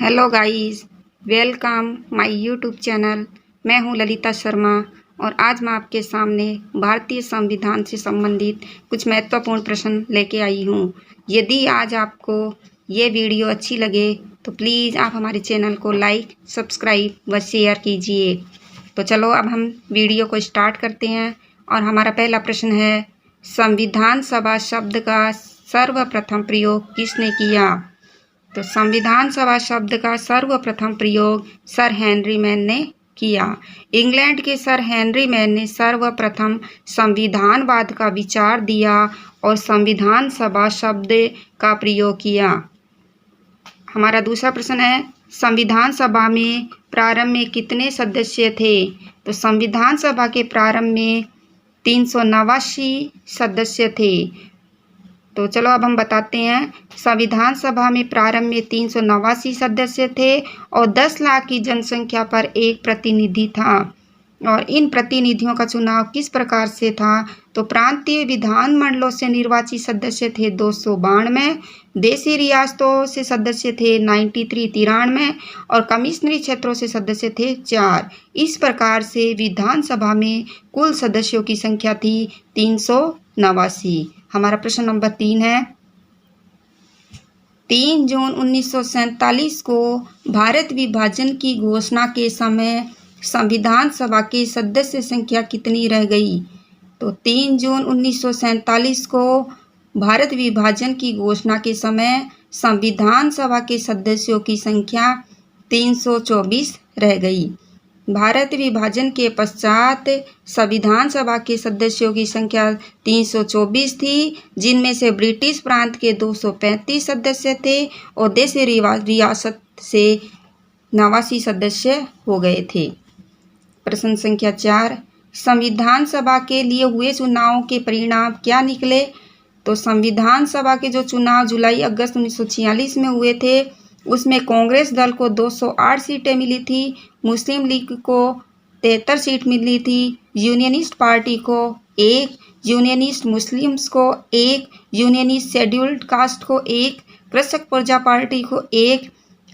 Hello guys, welcome my YouTube channel. मैं हूं ललिता शर्मा और आज मैं आपके सामने भारतीय संविधान से संबंधित कुछ महत्वपूर्ण प्रश्न लेके आई हूं। यदि आज आपको ये वीडियो अच्छी लगे तो प्लीज़ आप हमारे चैनल को लाइक, सब्सक्राइब व शेयर कीजिए। तो चलो अब हम वीडियो को स्टार्ट करते हैं और हमारा पहला प्रश्न है, संविधान सभा शब्द का सर्वप्रथम प्रयोग किसने किया? तो संविधान सभा शब्द का सर्वप्रथम प्रयोग सर हेनरी मैन ने किया। इंग्लैंड के सर हेनरी मैन ने सर्वप्रथम संविधानवाद का विचार दिया और संविधान सभा शब्द का प्रयोग किया। हमारा दूसरा प्रश्न है, संविधान सभा में प्रारंभ में कितने सदस्य थे? तो संविधान सभा के प्रारंभ में 389 सदस्य थे। तो चलो अब हम बताते हैं, संविधान सभा में प्रारंभ में 389 सदस्य थे और 10 लाख की जनसंख्या पर एक प्रतिनिधि था। और इन प्रतिनिधियों का चुनाव किस प्रकार से था? तो प्रांतीय विधान मंडलों से निर्वाचित सदस्य थे 292, देशी रियासतों से सदस्य थे 93 और कमिश्नरी क्षेत्रों से सदस्य थे 4। इस प्रकार से विधानसभा में कुल सदस्यों की संख्या थी 389। हमारा प्रश्न नंबर 3 है, 3 जून 1947 को भारत विभाजन की घोषणा के समय संविधान सभा के सदस्य संख्या कितनी रह गई? तो 3 जून 1947 को भारत विभाजन की घोषणा के समय संविधान सभा के सदस्यों की संख्या 324 रह गई। भारत विभाजन के पश्चात संविधान सभा के सदस्यों की संख्या 324 थी, जिनमें से ब्रिटिश प्रांत के 235 सदस्य थे और देशी रियासत से 89 सदस्य हो गए थे। प्रश्न संख्या 4, संविधान सभा के लिए हुए चुनावों के परिणाम क्या निकले? तो संविधान सभा के जो चुनाव जुलाई-अगस्त 1946 में हुए थे, उसमें कांग्रेस दल को 208 सीटें मिली थी, मुस्लिम लीग को 73 सीट मिली थी, यूनियनिस्ट पार्टी को 1, यूनियनिस्ट मुस्लिम्स को 1, यूनियनिस्ट शेड्यूल्ड कास्ट को 1, कृषक प्रजा पार्टी को 1,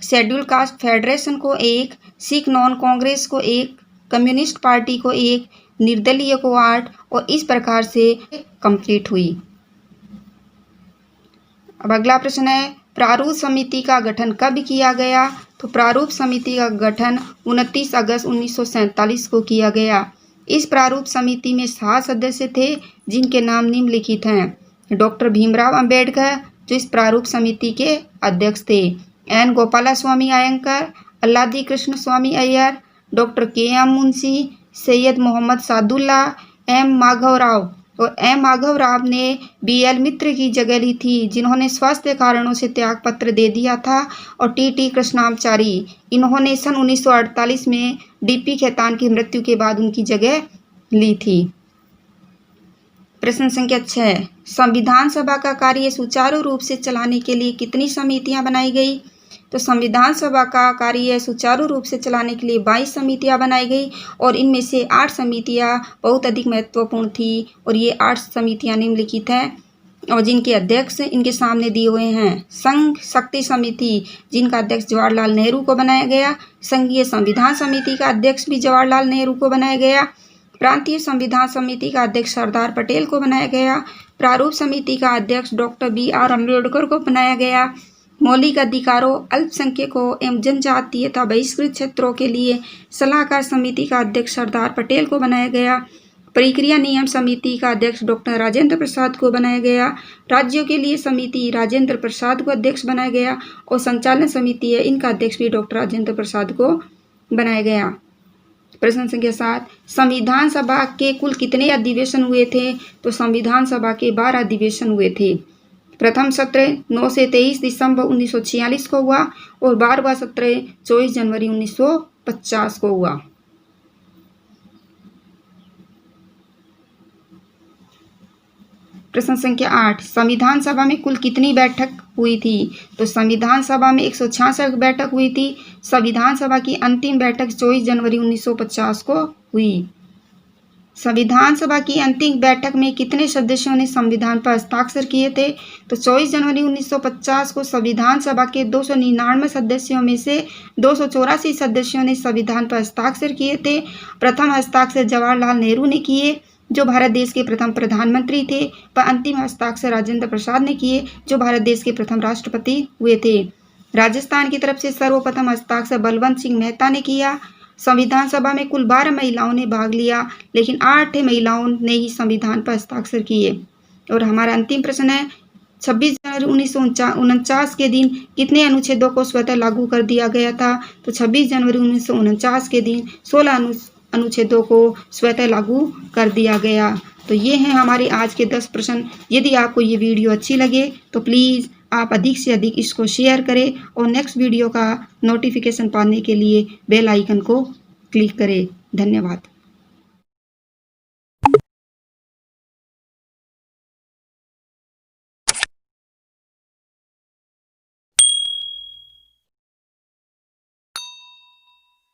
शेड्यूल्ड कास्ट फेडरेशन को 1, सिख नॉन कांग्रेस को 1, कम्युनिस्ट पार्टी को 1, निर्दलीय को 8 और इस प्रकार से कंप्लीट हुई। अब अगला प्रश्न है, प्रारूप समिति का गठन कब किया गया? तो प्रारूप समिति का गठन 29 अगस्त 1947 को किया गया। इस प्रारूप समिति में 7 सदस्य थे, जिनके नाम निम्नलिखित हैं। डॉक्टर भीमराव अंबेडकर जो इस प्रारूप समिति के अध्यक्ष थे, N Gopalaswami Ayyangar, Alladi Krishna Swami Ayyar, doctor K M. Munshi, Syed Mohammad Saadulla, M. Madhav Rao और एम. माधव राव ने बी.एल. मित्र की जगह ली थी, जिन्होंने स्वास्थ्य कारणों से त्यागपत्र दे दिया था, और टी.टी. कृष्णाचारी, इन्होंने सन 1948 में डी.पी. खेतान की मृत्यु के बाद उनकी जगह ली थी। प्रश्न संख्या 6, संविधान सभा का कार्य सुचारू रूप से चलाने के लिए कितनी समितियां बनाई गई? तो संविधान सभा का कार्य सुचारू रूप से चलाने के लिए 22 समितियां बनाई गई और इनमें से 8 समितियां बहुत अधिक महत्वपूर्ण थी और ये 8 समितियां निम्नलिखित हैं और जिनके अध्यक्ष इनके सामने दिए हुए हैं। संघ शक्ति समिति, जिनका अध्यक्ष जवाहरलाल नेहरू को बनाया गया। संघीय संविधान समिति का अध्यक्ष भी जवाहरलाल नेहरू को बनाया गया। प्रांतीय संविधान समिति का अध्यक्ष सरदार पटेल को बनाया गया। प्रारूप समिति का अध्यक्ष डॉक्टर बी.आर. अम्बेडकर को बनाया गया। मौलिक अधिकारों, अल्पसंख्यकों एवं जनजातीय तथा बहिष्कृत क्षेत्रों के लिए सलाहकार समिति का अध्यक्ष सरदार पटेल को बनाया गया। प्रक्रिया नियम समिति का अध्यक्ष डॉक्टर राजेंद्र प्रसाद को बनाया गया। राज्यों के लिए समिति राजेंद्र प्रसाद को अध्यक्ष बनाया गया और संचालन समिति है, इनका अध्यक्ष भी डॉक्टर राजेंद्र प्रसाद को बनाया गया। प्रश्न संख्या 7, संविधान सभा के कुल कितने अधिवेशन हुए थे? तो संविधान सभा के 12 अधिवेशन हुए थे। प्रथम सत्र 9 से 23 दिसंबर 1946 को हुआ और 12वां सत्र 24 जनवरी 1950 को हुआ। प्रश्न संख्या 8, संविधान सभा में कुल कितनी बैठक हुई थी? तो संविधान सभा में 166 बैठक हुई थी। संविधान सभा की अंतिम बैठक 24 जनवरी 1950 को हुई। संविधान सभा की अंतिम बैठक में कितने सदस्यों ने संविधान पर हस्ताक्षर किए थे? तो 24 जनवरी 1950 को संविधान सभा के 299 सदस्यों में से 284 सदस्यों ने संविधान पर हस्ताक्षर किए थे। प्रथम हस्ताक्षर जवाहरलाल नेहरू ने किए, जो भारत देश के प्रथम प्रधानमंत्री थे, पर अंतिम हस्ताक्षर राजेंद्र प्रसाद ने किए, जो भारत देश के प्रथम राष्ट्रपति हुए थे। राजस्थान की तरफ से सर्वप्रथम हस्ताक्षर बलवंत सिंह मेहता ने किया। संविधान सभा में कुल 12 महिलाओं ने भाग लिया, लेकिन 8 महिलाओं ने ही संविधान पर हस्ताक्षर किए। और हमारा अंतिम प्रश्न है, 26 जनवरी 1949 के दिन कितने अनुच्छेदों को स्वतः लागू कर दिया गया था? तो 26 जनवरी 1949 के दिन 16 अनुच्छेदों को स्वतः लागू कर दिया गया। तो ये हैं हमारे आज के 10 प्रश्न। यदि आपको ये वीडियो अच्छी लगे तो प्लीज़ आप अधिक से अधिक इसको शेयर करें और नेक्स्ट वीडियो का नोटिफिकेशन पाने के लिए बेल आइकन को क्लिक करें। धन्यवाद।